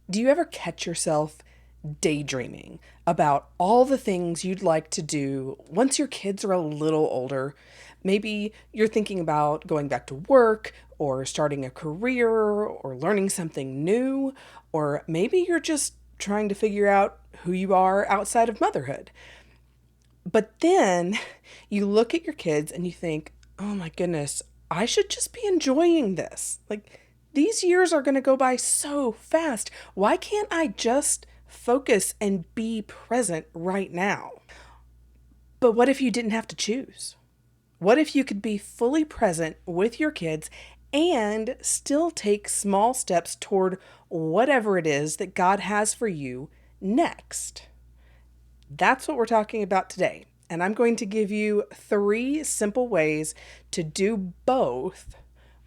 Do you ever catch yourself daydreaming about all the things you'd like to do once your kids are a little older? Maybe you're thinking about going back to work or starting a career or learning something new, or maybe you're just trying to figure out who you are outside of motherhood. But then you look at your kids and you think, oh my goodness, I should just be enjoying this. Like, these years are going to go by so fast. Why can't I just focus and be present right now? But what if you didn't have to choose? What if you could be fully present with your kids and still take small steps toward whatever it is that God has for you next? That's what we're talking about today. And I'm going to give you 3 simple ways to do both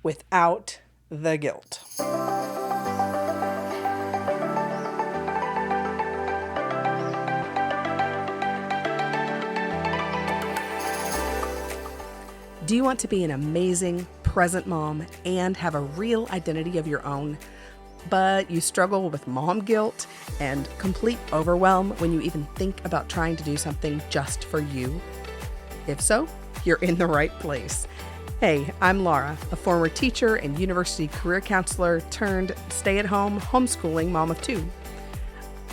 without the guilt. Do you want to be an amazing, present mom and have a real identity of your own, but you struggle with mom guilt and complete overwhelm when you even think about trying to do something just for you? If so, you're in the right place. Hey, I'm Laura, a former teacher and university career counselor turned stay-at-home homeschooling mom of 2.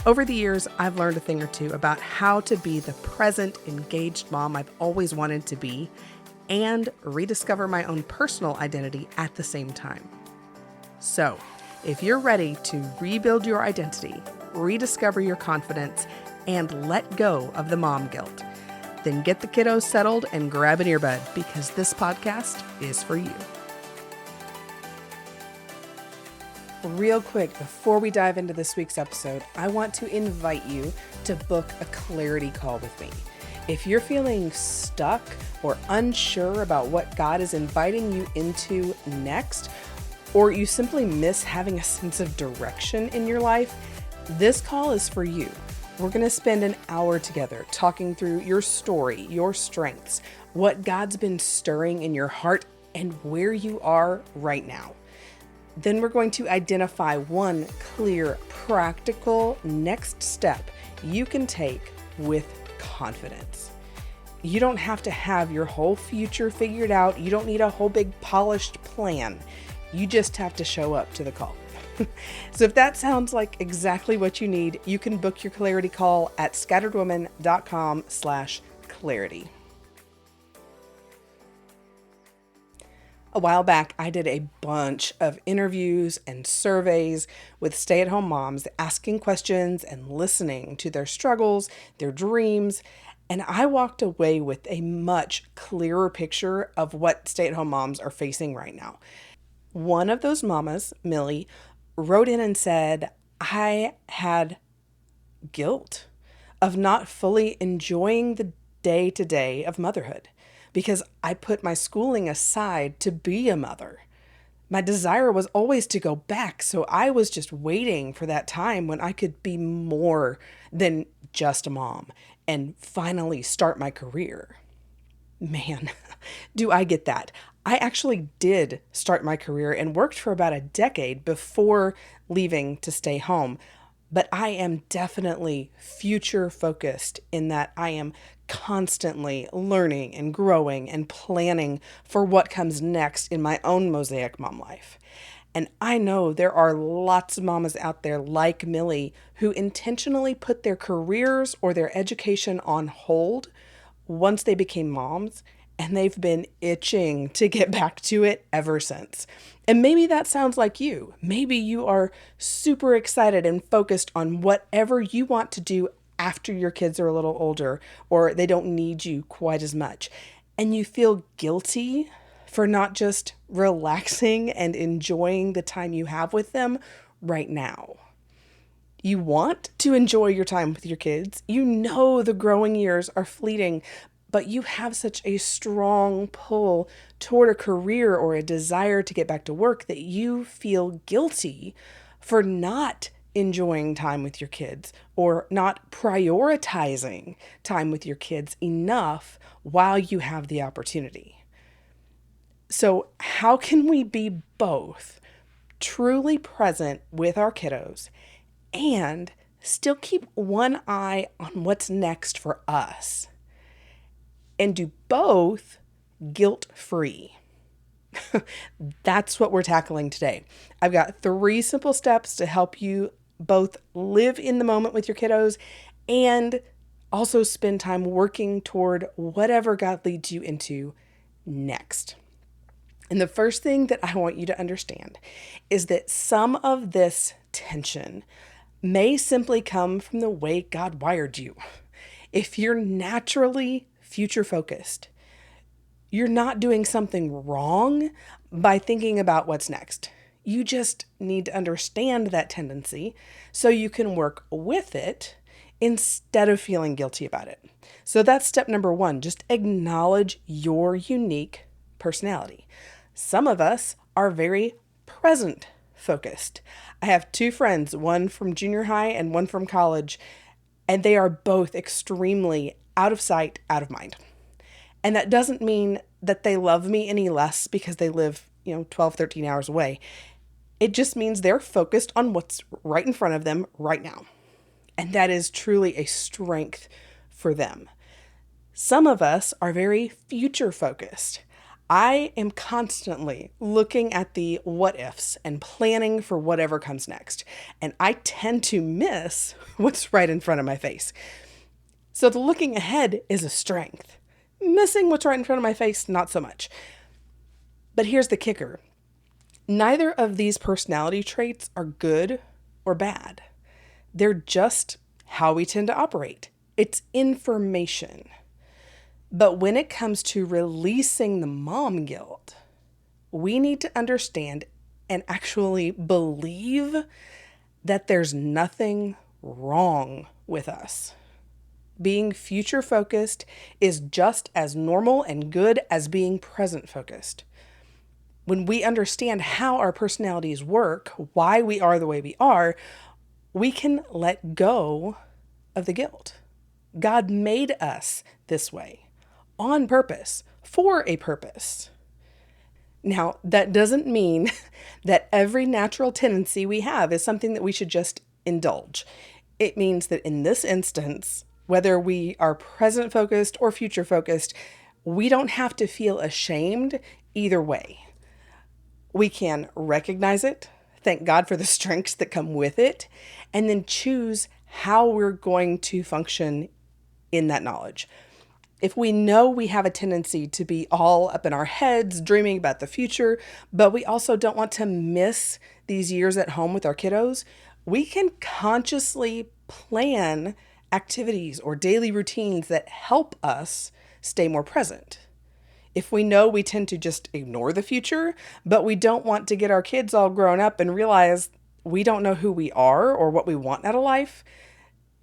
Over the years, I've learned a thing or two about how to be the present, engaged mom I've always wanted to be and rediscover my own personal identity at the same time. So, if you're ready to rebuild your identity, rediscover your confidence, and let go of the mom guilt, then get the kiddos settled and grab an earbud because this podcast is for you. Real quick, before we dive into this week's episode, I want to invite you to book a clarity call with me. If you're feeling stuck or unsure about what God is inviting you into next, or you simply miss having a sense of direction in your life, this call is for you. We're going to spend an hour together talking through your story, your strengths, what God's been stirring in your heart, and where you are right now. Then we're going to identify one clear, practical next step you can take with confidence. You don't have to have your whole future figured out. You don't need a whole big polished plan. You just have to show up to the call. So if that sounds like exactly what you need, you can book your clarity call at scatteredwoman.com/clarity. A while back, I did a bunch of interviews and surveys with stay-at-home moms, asking questions and listening to their struggles, their dreams, and I walked away with a much clearer picture of what stay-at-home moms are facing right now. One of those mamas, Millie, wrote in and said, I had guilt of not fully enjoying the day-to-day of motherhood because I put my schooling aside to be a mother. My desire was always to go back, so I was just waiting for that time when I could be more than just a mom and finally start my career. Man, do I get that. I actually did start my career and worked for about a decade before leaving to stay home. But I am definitely future focused in that I am constantly learning and growing and planning for what comes next in my own Mosaic mom life. And I know there are lots of mamas out there like Millie who intentionally put their careers or their education on hold once they became moms, and they've been itching to get back to it ever since. And maybe that sounds like you. Maybe you are super excited and focused on whatever you want to do after your kids are a little older or they don't need you quite as much. And you feel guilty for not just relaxing and enjoying the time you have with them right now. You want to enjoy your time with your kids. You know the growing years are fleeting, but you have such a strong pull toward a career or a desire to get back to work that you feel guilty for not enjoying time with your kids or not prioritizing time with your kids enough while you have the opportunity. So how can we be both truly present with our kiddos and still keep one eye on what's next for us, and do both guilt-free. That's what we're tackling today. I've got 3 simple steps to help you both live in the moment with your kiddos and also spend time working toward whatever God leads you into next. And the first thing that I want you to understand is that some of this tension may simply come from the way God wired you. If you're naturally future focused, you're not doing something wrong by thinking about what's next. You just need to understand that tendency so you can work with it instead of feeling guilty about it. So that's step number 1. Just acknowledge your unique personality. Some of us are very present focused. I have 2 friends, one from junior high and one from college, and they are both extremely out of sight, out of mind. And that doesn't mean that they love me any less because they live, 12, 13 hours away. It just means they're focused on what's right in front of them right now. And that is truly a strength for them. Some of us are very future focused. I am constantly looking at the what ifs and planning for whatever comes next. And I tend to miss what's right in front of my face. So the looking ahead is a strength. Missing what's right in front of my face, not so much. But here's the kicker. Neither of these personality traits are good or bad. They're just how we tend to operate. It's information. But when it comes to releasing the mom guilt, we need to understand and actually believe that there's nothing wrong with us. Being future focused is just as normal and good as being present focused. When we understand how our personalities work, why we are the way we are, we can let go of the guilt. God made us this way on purpose, for a purpose. Now, that doesn't mean that every natural tendency we have is something that we should just indulge. It means that in this instance, whether we are present focused or future focused, we don't have to feel ashamed either way. We can recognize it, thank God for the strengths that come with it, and then choose how we're going to function in that knowledge. If we know we have a tendency to be all up in our heads, dreaming about the future, but we also don't want to miss these years at home with our kiddos, we can consciously plan activities or daily routines that help us stay more present. If we know we tend to just ignore the future, but we don't want to get our kids all grown up and realize we don't know who we are or what we want out of life,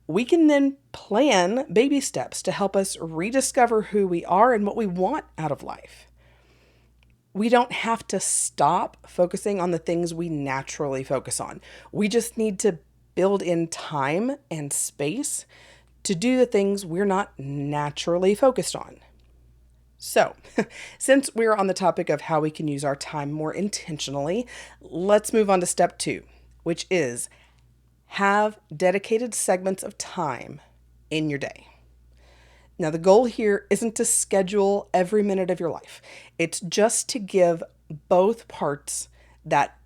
we can then plan baby steps to help us rediscover who we are and what we want out of life. We don't have to stop focusing on the things we naturally focus on. We just need to build in time and space to do the things we're not naturally focused on. So, since we're on the topic of how we can use our time more intentionally, let's move on to step 2, which is have dedicated segments of time in your day. Now, the goal here isn't to schedule every minute of your life. It's just to give both parts, that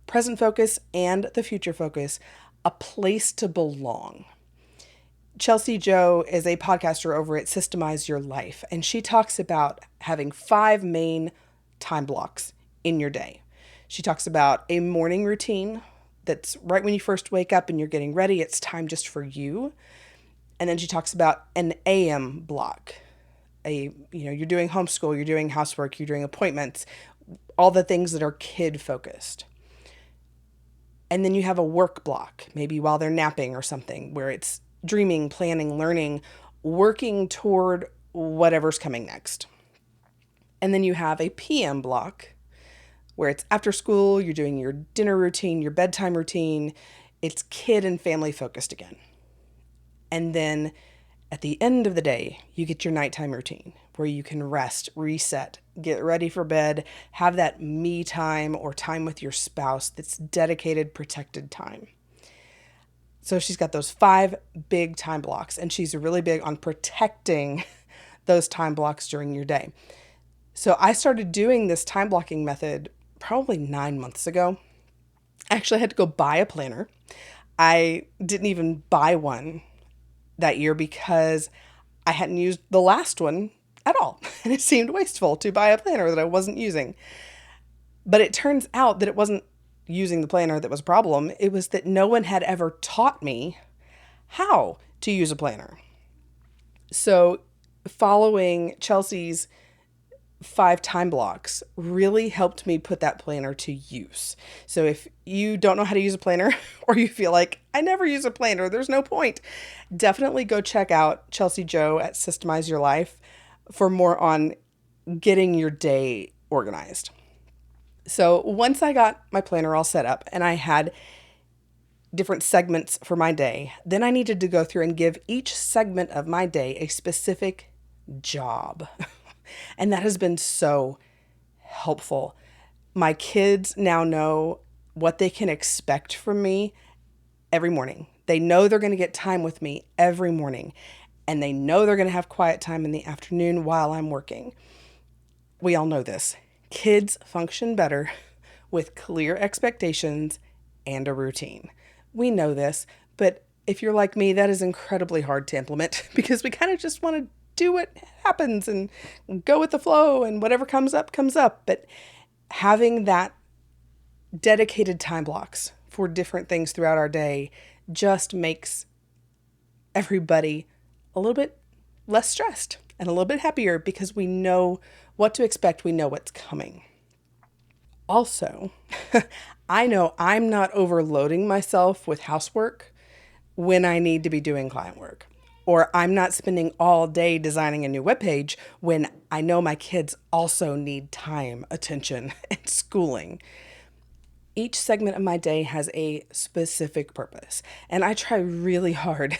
present focus and the future focus, a place to belong. Chelsea Joe is a podcaster over at Systemize Your Life, and she talks about having 5 main time blocks in your day. She talks about a morning routine that's right when you first wake up and you're getting ready. It's time just for you. And then she talks about an AM block. You're doing homeschool, you're doing housework, you're doing appointments, all the things that are kid focused. And then you have a work block, maybe while they're napping or something, where it's dreaming, planning, learning, working toward whatever's coming next. And then you have a PM block where it's after school, you're doing your dinner routine, your bedtime routine. It's kid and family focused again. And then at the end of the day, you get your nighttime routine where you can rest, reset, get ready for bed, have that me time or time with your spouse that's dedicated, protected time. So she's got those 5 big time blocks, and she's really big on protecting those time blocks during your day. So I started doing this time blocking method probably 9 months ago. I actually had to go buy a planner. I didn't even buy one that year because I hadn't used the last one at all. And it seemed wasteful to buy a planner that I wasn't using. But it turns out that it wasn't using the planner that was a problem. It was that no one had ever taught me how to use a planner. So following Chelsea's 5 time blocks really helped me put that planner to use. So if you don't know how to use a planner or you feel like I never use a planner, there's no point, definitely go check out Chelsea Joe at Systemize Your Life for more on getting your day organized. So once I got my planner all set up and I had different segments for my day, then I needed to go through and give each segment of my day a specific job. And that has been so helpful. My kids now know what they can expect from me every morning. They know they're going to get time with me every morning, and they know they're going to have quiet time in the afternoon while I'm working. We all know this. Kids function better with clear expectations and a routine. We know this, but if you're like me, that is incredibly hard to implement because we kind of just want to do what happens and go with the flow, and whatever comes up, comes up. But having that dedicated time blocks for different things throughout our day just makes everybody a little bit less stressed and a little bit happier because we know what to expect. We know what's coming. Also, I know I'm not overloading myself with housework when I need to be doing client work. Or I'm not spending all day designing a new webpage when I know my kids also need time, attention, and schooling. Each segment of my day has a specific purpose, and I try really hard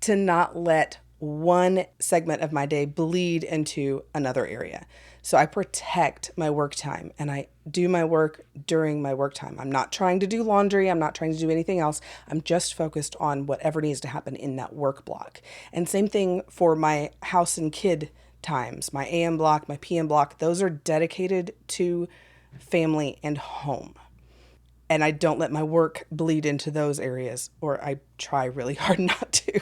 to not let one segment of my day bleed into another area. So I protect my work time and I do my work during my work time. I'm not trying to do laundry. I'm not trying to do anything else. I'm just focused on whatever needs to happen in that work block. And same thing for my house and kid times, my AM block, my PM block. Those are dedicated to family and home. And I don't let my work bleed into those areas, or I try really hard not to.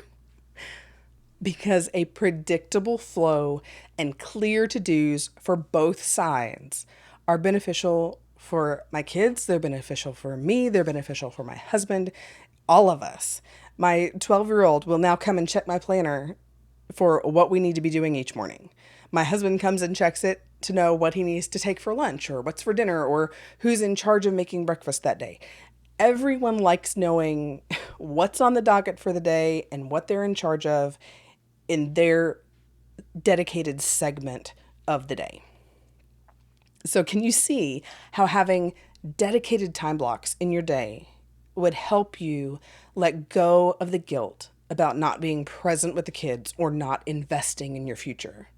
Because a predictable flow and clear to-dos for both sides are beneficial for my kids, they're beneficial for me, they're beneficial for my husband, all of us. My 12-year-old will now come and check my planner for what we need to be doing each morning. My husband comes and checks it to know what he needs to take for lunch or what's for dinner or who's in charge of making breakfast that day. Everyone likes knowing what's on the docket for the day and what they're in charge of in their dedicated segment of the day. So can you see how having dedicated time blocks in your day would help you let go of the guilt about not being present with the kids or not investing in your future?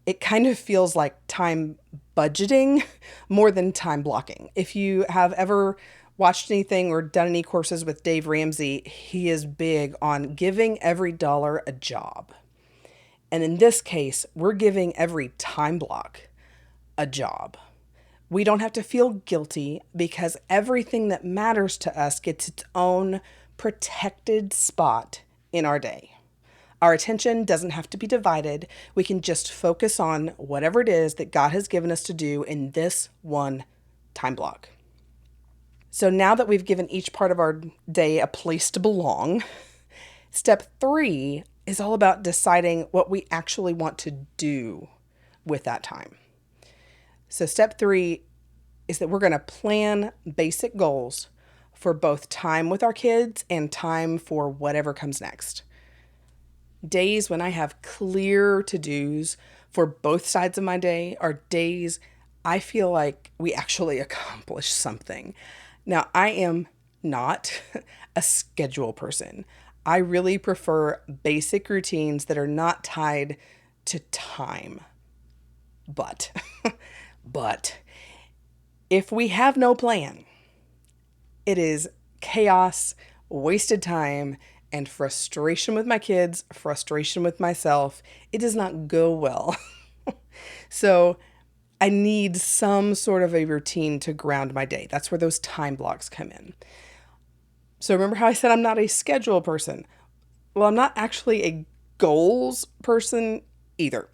It kind of feels like time budgeting more than time blocking. If you have ever watched anything or done any courses with Dave Ramsey, he is big on giving every dollar a job. And in this case, we're giving every time block a job. We don't have to feel guilty because everything that matters to us gets its own protected spot in our day. Our attention doesn't have to be divided. We can just focus on whatever it is that God has given us to do in this one time block. So now that we've given each part of our day a place to belong, step 3 is all about deciding what we actually want to do with that time. So step 3 is that we're going to plan basic goals for both time with our kids and time for whatever comes next. Days when I have clear to-dos for both sides of my day are days I feel like we actually accomplished something. Now, I am not a schedule person. I really prefer basic routines that are not tied to time. But if we have no plan, it is chaos wasted time, and frustration with my kids, frustration with myself. It does not go well. So I need some sort of a routine to ground my day. That's where those time blocks come in. So remember how I said I'm not a schedule person? Well, I'm not actually a goals person either.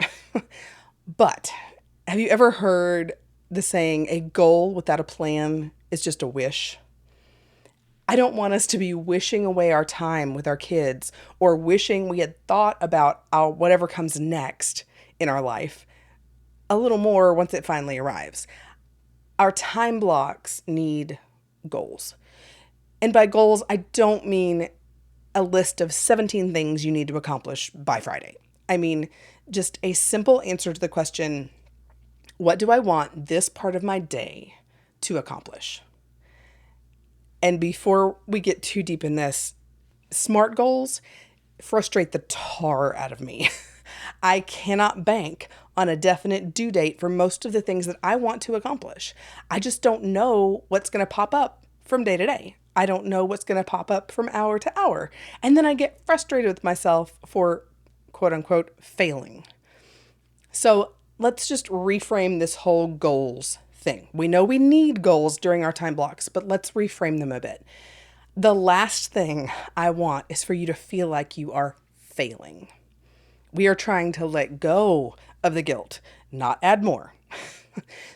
But have you ever heard the saying, a goal without a plan is just a wish? I don't want us to be wishing away our time with our kids or wishing we had thought about whatever comes next in our life a little more once it finally arrives. Our time blocks need goals. And by goals, I don't mean a list of 17 things you need to accomplish by Friday. I mean, just a simple answer to the question, what do I want this part of my day to accomplish? And before we get too deep in this, SMART goals frustrate the tar out of me. I cannot bank on a definite due date for most of the things that I want to accomplish. I just don't know what's going to pop up from day to day. I don't know what's going to pop up from hour to hour. And then I get frustrated with myself for quote unquote failing. So let's just reframe this whole goals thing. We know we need goals during our time blocks, but let's reframe them a bit. The last thing I want is for you to feel like you are failing. We are trying to let go of the guilt, not add more.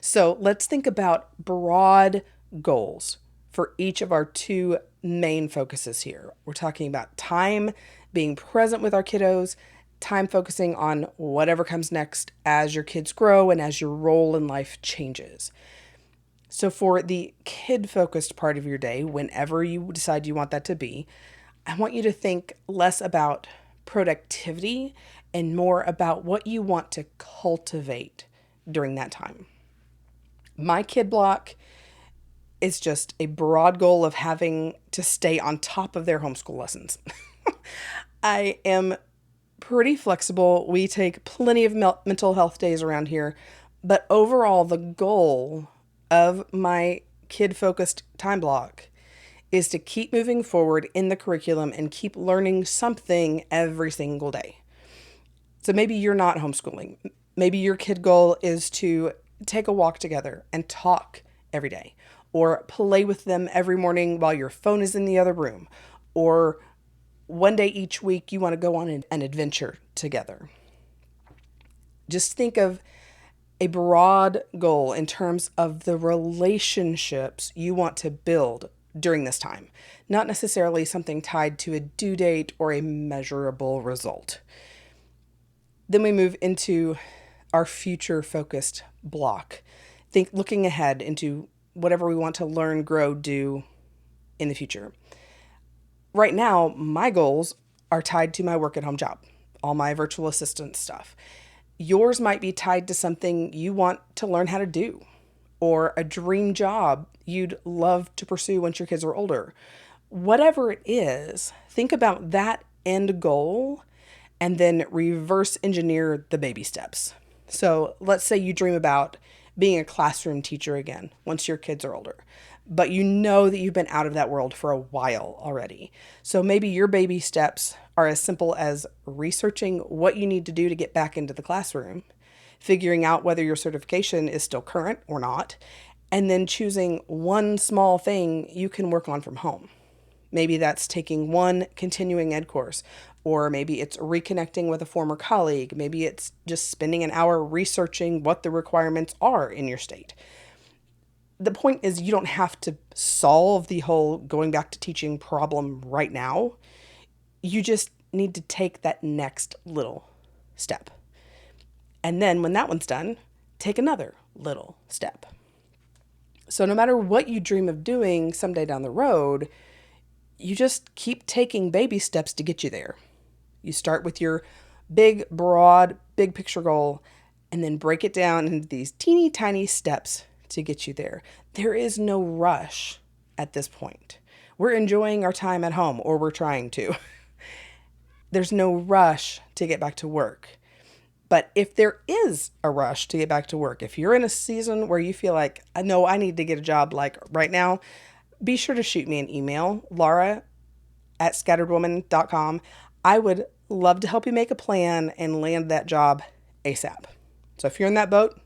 So let's think about broad goals for each of our two main focuses here. We're talking about time, being present with our kiddos, time focusing on whatever comes next as your kids grow and as your role in life changes. So for the kid-focused part of your day, whenever you decide you want that to be, I want you to think less about productivity and more about what you want to cultivate during that time. My kid block is just a broad goal of having to stay on top of their homeschool lessons. I am pretty flexible. We take plenty of mental health days around here, but overall, the goal of my kid-focused time block is to keep moving forward in the curriculum and keep learning something every single day. So maybe you're not homeschooling. Maybe your kid goal is to take a walk together and talk every day, or play with them every morning while your phone is in the other room, or one day each week you want to go on an adventure together. Just think of a broad goal in terms of the relationships you want to build during this time, not necessarily something tied to a due date or a measurable result. Then we move into our future focused block. Think looking ahead into whatever we want to learn, grow, do in the future. Right now, my goals are tied to my work at home job, all my virtual assistant stuff. Yours might be tied to something you want to learn how to do, or a dream job you'd love to pursue once your kids are older. Whatever it is, think about that end goal and then reverse engineer the baby steps. So let's say you dream about being a classroom teacher again once your kids are older, but you know that you've been out of that world for a while already. So maybe your baby steps are as simple as researching what you need to do to get back into the classroom, figuring out whether your certification is still current or not, and then choosing one small thing you can work on from home. Maybe that's taking one continuing ed course, or maybe it's reconnecting with a former colleague. Maybe it's just spending an hour researching what the requirements are in your state. The point is, you don't have to solve the whole going back to teaching problem right now. You just need to take that next little step. And then when that one's done, take another little step. So no matter what you dream of doing someday down the road, you just keep taking baby steps to get you there. You start with your big, broad, big picture goal, and then break it down into these teeny tiny steps to get you there. There is no rush at this point. We're enjoying our time at home, or we're trying to. There's no rush to get back to work. But if there is a rush to get back to work, if you're in a season where you feel like, I know I need to get a job like right now, be sure to shoot me an email, Laura at scatteredwoman.com. I would love to help you make a plan and land that job ASAP. So if you're in that boat,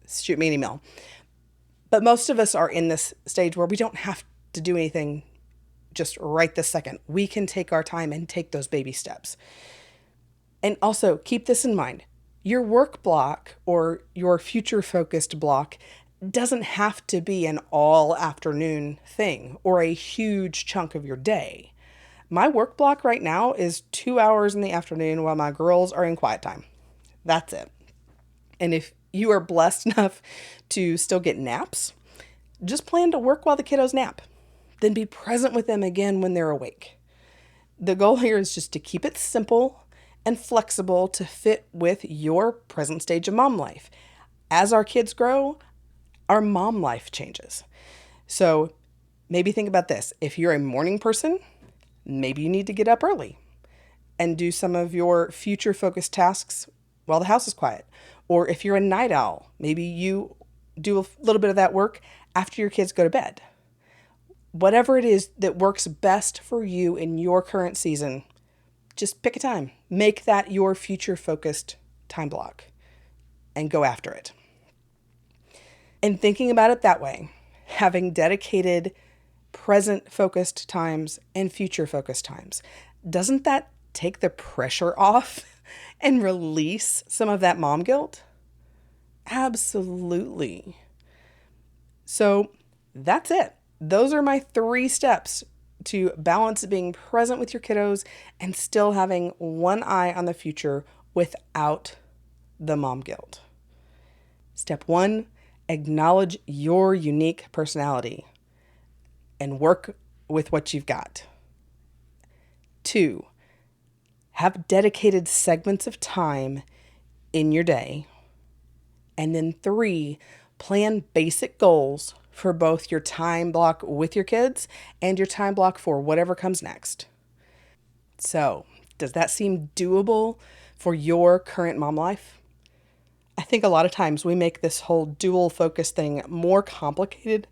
shoot me an email. But most of us are in this stage where we don't have to do anything just right this second. We can take our time and take those baby steps. And also keep this in mind. Your work block or your future focused block doesn't have to be an all afternoon thing or a huge chunk of your day. My work block right now is 2 hours in the afternoon while my girls are in quiet time. That's it. And if you are blessed enough to still get naps, just plan to work while the kiddos nap. Then be present with them again when they're awake. The goal here is just to keep it simple and flexible to fit with your present stage of mom life. As our kids grow, our mom life changes. So maybe think about this. If you're a morning person, maybe you need to get up early and do some of your future focused tasks while the house is quiet. Or if you're a night owl, maybe you do a little bit of that work after your kids go to bed. Whatever it is that works best for you in your current season, just pick a time. Make that your future focused time block and go after it. And thinking about it that way, having dedicated present focused times and future focused times, doesn't that take the pressure off and release some of that mom guilt? Absolutely. So that's it. Those are my 3 steps to balance being present with your kiddos and still having one eye on the future without the mom guilt. Step 1, acknowledge your unique personality and work with what you've got. 2, have dedicated segments of time in your day. And then 3, plan basic goals for both your time block with your kids and your time block for whatever comes next. So, does that seem doable for your current mom life? I think a lot of times we make this whole dual focus thing more complicated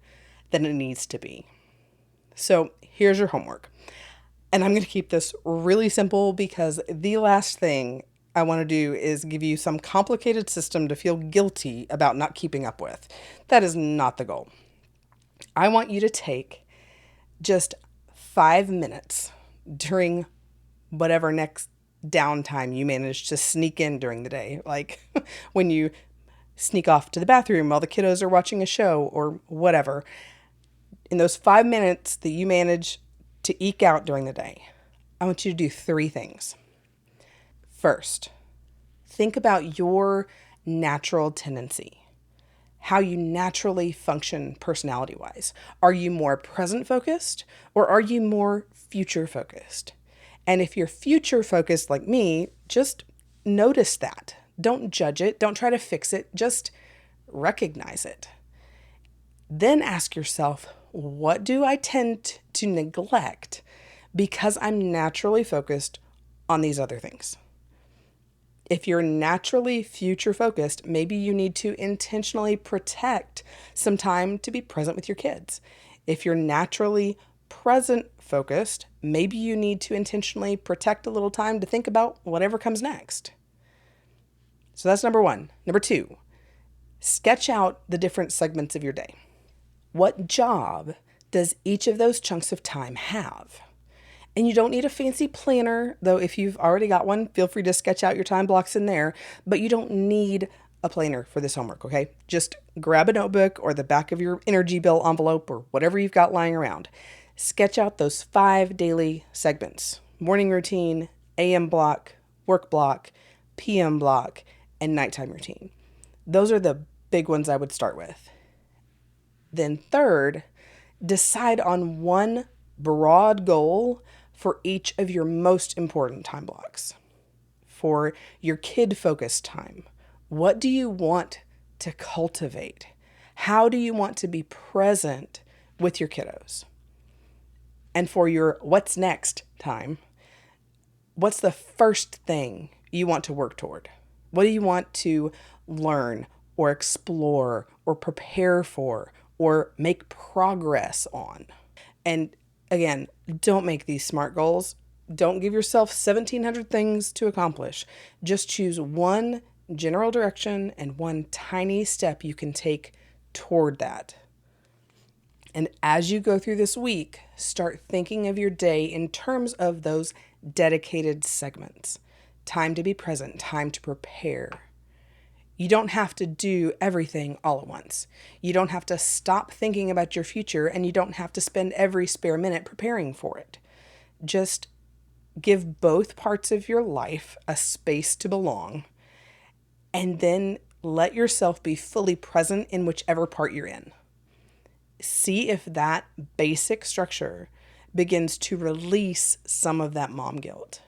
than it needs to be. So, here's your homework. And I'm going to keep this really simple because the last thing I want to do is give you some complicated system to feel guilty about not keeping up with. That is not the goal. I want you to take just 5 minutes during whatever next downtime you manage to sneak in during the day. Like when you sneak off to the bathroom while the kiddos are watching a show or whatever. In those 5 minutes that you manage to eke out during the day, I want you to do 3 things. First, think about your natural tendency, how you naturally function personality-wise. Are you more present-focused or are you more future-focused? And if you're future-focused like me, just notice that. Don't judge it. Don't try to fix it. Just recognize it. Then ask yourself, what do I tend to neglect because I'm naturally focused on these other things? If you're naturally future focused, maybe you need to intentionally protect some time to be present with your kids. If you're naturally present focused, maybe you need to intentionally protect a little time to think about whatever comes next. So that's number 1. Number 2, sketch out the different segments of your day. What job does each of those chunks of time have? And you don't need a fancy planner, though if you've already got one, feel free to sketch out your time blocks in there, but you don't need a planner for this homework, okay? Just grab a notebook or the back of your energy bill envelope or whatever you've got lying around. Sketch out those 5 daily segments: morning routine, AM block, work block, PM block, and nighttime routine. Those are the big ones I would start with. Then third, decide on one broad goal for each of your most important time blocks. For your kid-focused time, what do you want to cultivate? How do you want to be present with your kiddos? And for your what's next time, what's the first thing you want to work toward? What do you want to learn or explore or prepare for or make progress on? And Again, don't make these SMART goals. Don't give yourself 1,700 things to accomplish. Just choose one general direction and one tiny step you can take toward that. And as you go through this week, start thinking of your day in terms of those dedicated segments. Time to be present, time to prepare. You don't have to do everything all at once. You don't have to stop thinking about your future, and you don't have to spend every spare minute preparing for it. Just give both parts of your life a space to belong, and then let yourself be fully present in whichever part you're in. See if that basic structure begins to release some of that mom guilt.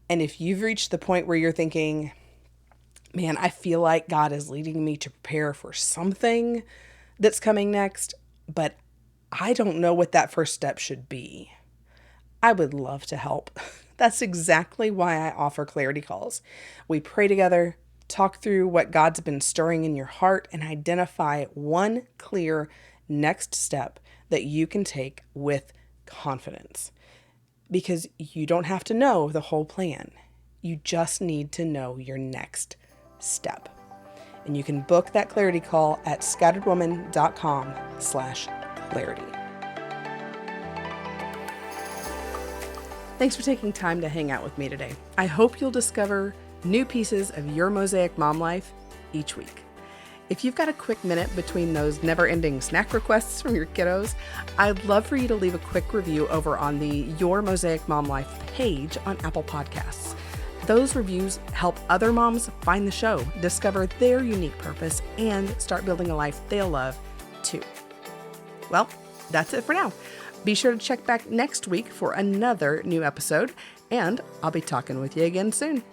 And if you've reached the point where you're thinking, man, I feel like God is leading me to prepare for something that's coming next, but I don't know what that first step should be, I would love to help. That's exactly why I offer clarity calls. We pray together, talk through what God's been stirring in your heart, and identify one clear next step that you can take with confidence. Because you don't have to know the whole plan. You just need to know your next step. And you can book that clarity call at scatteredwoman.com/clarity. Thanks for taking time to hang out with me today. I hope you'll discover new pieces of your mosaic mom life each week. If you've got a quick minute between those never-ending snack requests from your kiddos, I'd love for you to leave a quick review over on the Your Mosaic Mom Life page on Apple Podcasts. Those reviews help other moms find the show, discover their unique purpose, and start building a life they'll love too. Well, that's it for now. Be sure to check back next week for another new episode, and I'll be talking with you again soon.